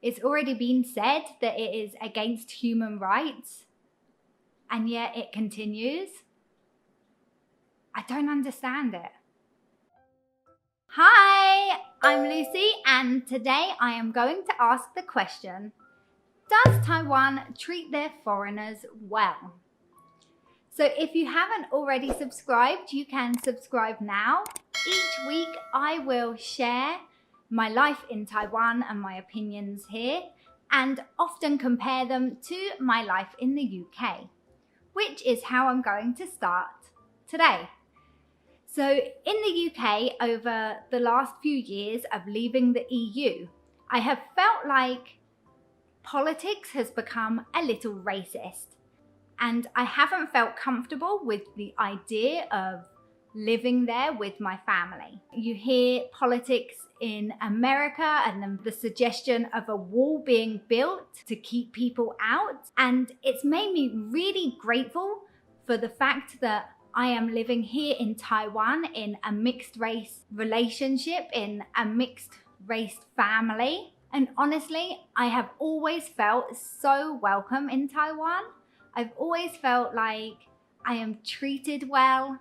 It's already been said that it is against human rights, and yet it continues. I don't understand it. Hi, I'm Lucy, and today I am going to ask the question, does Taiwan treat their foreigners well? So if you haven't already subscribed, you can subscribe now. Each week I will share my life in Taiwan and my opinions here, and often compare them to my life in the UK, which is how I'm going to start today. So in the UK, over the last few years of leaving the EU, I have felt like politics has become a little racist. And I haven't felt comfortable with the idea of living there with my family. You hear politics in America and then the suggestion of a wall being built to keep people out. And it's made me really grateful for the fact that I am living here in Taiwan in a mixed race relationship, in a mixed race family. And honestly, I have always felt so welcome in Taiwan. I've always felt like I am treated well.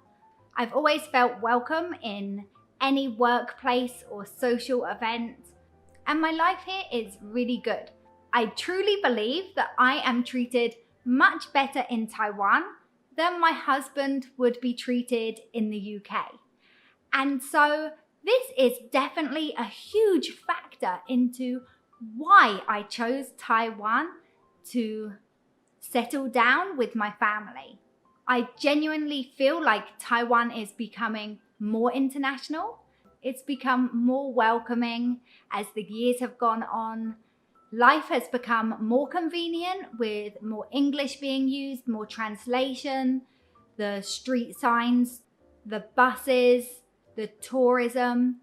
I've always felt welcome in any workplace or social event. And my life here is really good. I truly believe that I am treated much better in Taiwan than my husband would be treated in the UK. And so this is definitely a huge factor into why I chose Taiwan to settle down with my family. I genuinely feel like Taiwan is becoming more international. It's become more welcoming as the years have gone on. Life has become more convenient with more English being used, more translation, the street signs, the buses, the tourism.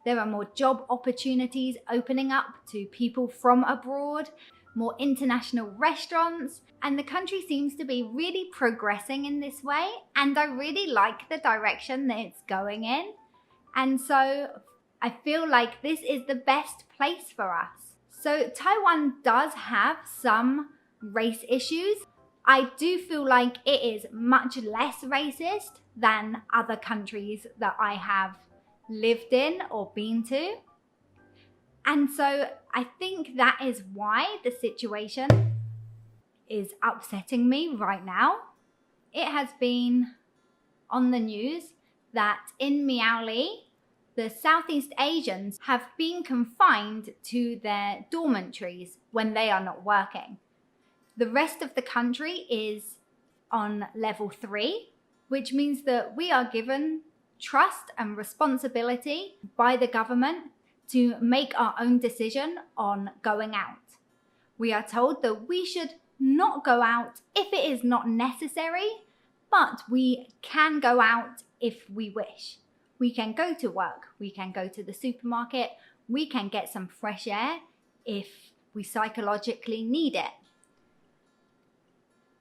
There are more job opportunities opening up to people from abroad, more international restaurants, and the country seems to be really progressing in this way, and I really like the direction that it's going in. And so I feel like this is the best place for us. So Taiwan does have some race issues. I do feel like it is much less racist than other countries that I have lived in or been to. And so I think that is why the situation is upsetting me right now. It has been on the news that in Miaoli, the Southeast Asians have been confined to their dormitories when they are not working. The rest of the country is on level 3, which means that we are given trust and responsibility by the government to make our own decision on going out. We are told that we should not go out if it is not necessary, but we can go out if we wish. We can go to work, we can go to the supermarket, we can get some fresh air if we psychologically need it.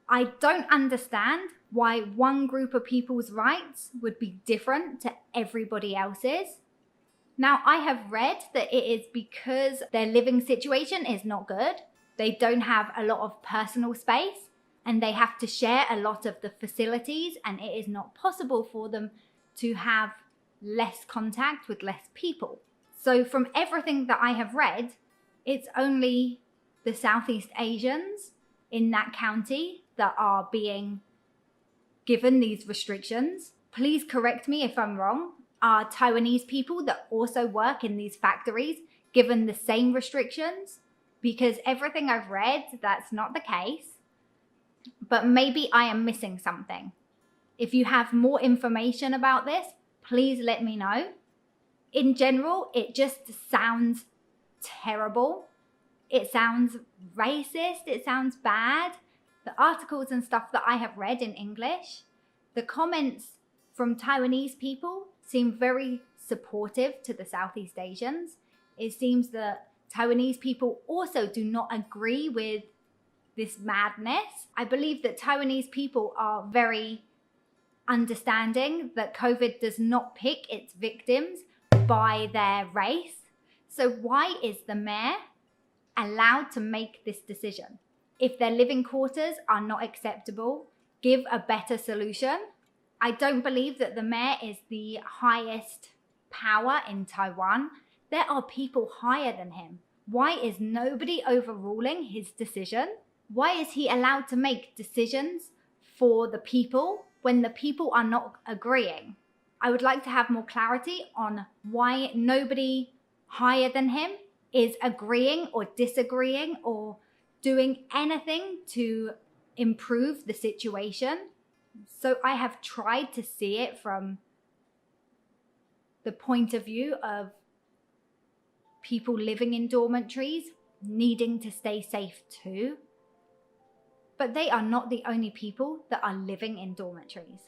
I don't understand why one group of people's rights would be different to everybody else's. Now, I have read that it is because their living situation is not good. They don't have a lot of personal space and they have to share a lot of the facilities, and it is not possible for them to have less contact with less people. So from everything that I have read, it's only the Southeast Asians in that county that are being given these restrictions. Please correct me if I'm wrong. Are Taiwanese people that also work in these factories given the same restrictions? Because everything I've read, that's not the case. But maybe I am missing something. If you have more information about this, please let me know. In general, it just sounds terrible. It sounds racist. It sounds bad. The articles and stuff that I have read in English, the comments from Taiwanese people seem very supportive to the Southeast Asians. It seems that Taiwanese people also do not agree with this madness. I believe that Taiwanese people are very understanding that COVID does not pick its victims by their race. So why is the mayor allowed to make this decision. If their living quarters are not acceptable, give a better solution. I don't believe that the mayor is the highest power in Taiwan. There are people higher than him. Why is nobody overruling his decision? Why is he allowed to make decisions for the people when the people are not agreeing? I would like to have more clarity on why nobody higher than him is agreeing or disagreeing or doing anything to improve the situation. So I have tried to see it from the point of view of people living in dormitories needing to stay safe too. But they are not the only people that are living in dormitories.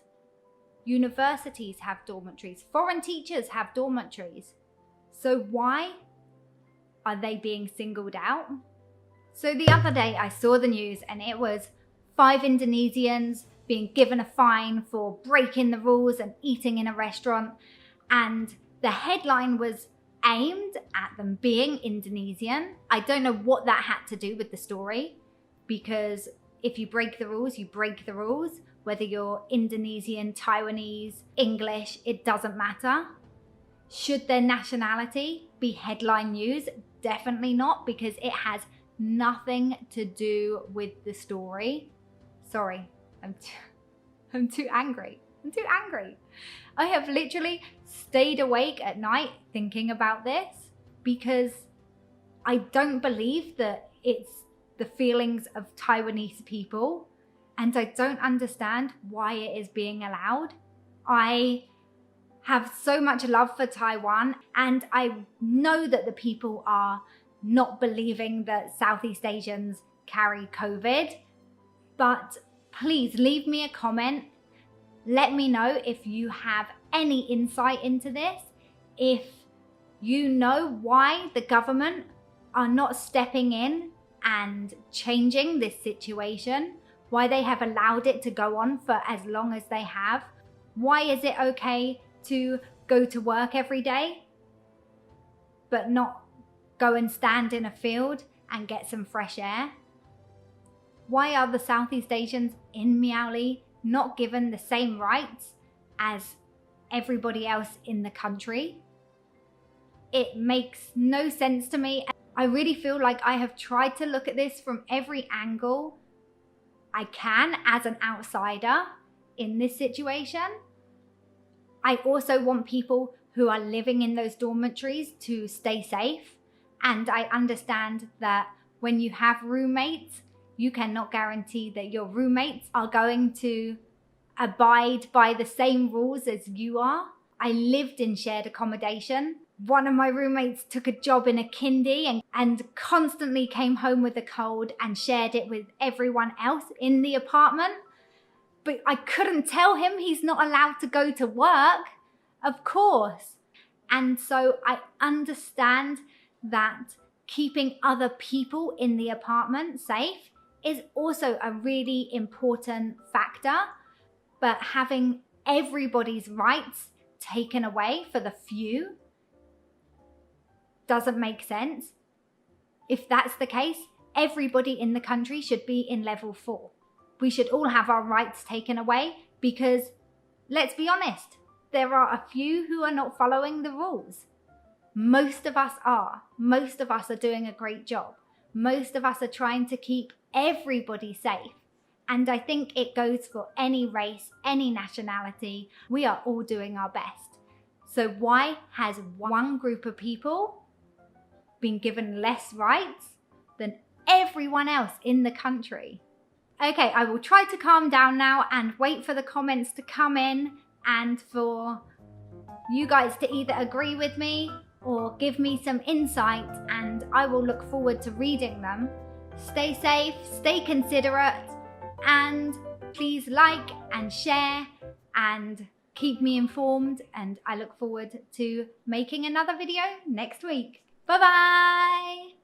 Universities have dormitories. Foreign teachers have dormitories. So why are they being singled out? So the other day I saw the news and it was 5 Indonesians being given a fine for breaking the rules and eating in a restaurant. And the headline was aimed at them being Indonesian. I don't know what that had to do with the story, because if you break the rules, you break the rules. Whether you're Indonesian, Taiwanese, English, it doesn't matter. Should their nationality be headline news? Definitely not, because it has nothing to do with the story. Sorry, I'm too angry. I'm too angry. I have literally stayed awake at night thinking about this because I don't believe that it's the feelings of Taiwanese people, and I don't understand why it is being allowed. I have so much love for Taiwan, and I know that the people are not believing that Southeast Asians carry COVID, but please leave me a comment. Let me know if you have any insight into this, if you know why the government are not stepping in and changing this situation, why they have allowed it to go on for as long as they have. Why is it okay to go to work every day but not go and stand in a field and get some fresh air? Why are the Southeast Asians in Miaoli not given the same rights as everybody else in the country? It makes no sense to me. I really feel like I have tried to look at this from every angle I can as an outsider in this situation. I also want people who are living in those dormitories to stay safe. And I understand that when you have roommates, you cannot guarantee that your roommates are going to abide by the same rules as you are. I lived in shared accommodation. One of my roommates took a job in a kindy and constantly came home with a cold and shared it with everyone else in the apartment. But I couldn't tell him he's not allowed to go to work, of course. And so I understand that keeping other people in the apartment safe is also a really important factor. But having everybody's rights taken away for the few doesn't make sense. If that's the case, everybody in the country should be in level 4. We should all have our rights taken away because, let's be honest, there are a few who are not following the rules. Most of us are. Most of us are doing a great job. Most of us are trying to keep everybody safe. And I think it goes for any race, any nationality. We are all doing our best. So why has one group of people been given less rights than everyone else in the country? Okay, I will try to calm down now and wait for the comments to come in and for you guys to either agree with me or give me some insight, and I will look forward to reading them. Stay safe, stay considerate, and please like and share and keep me informed, and I look forward to making another video next week. Bye bye!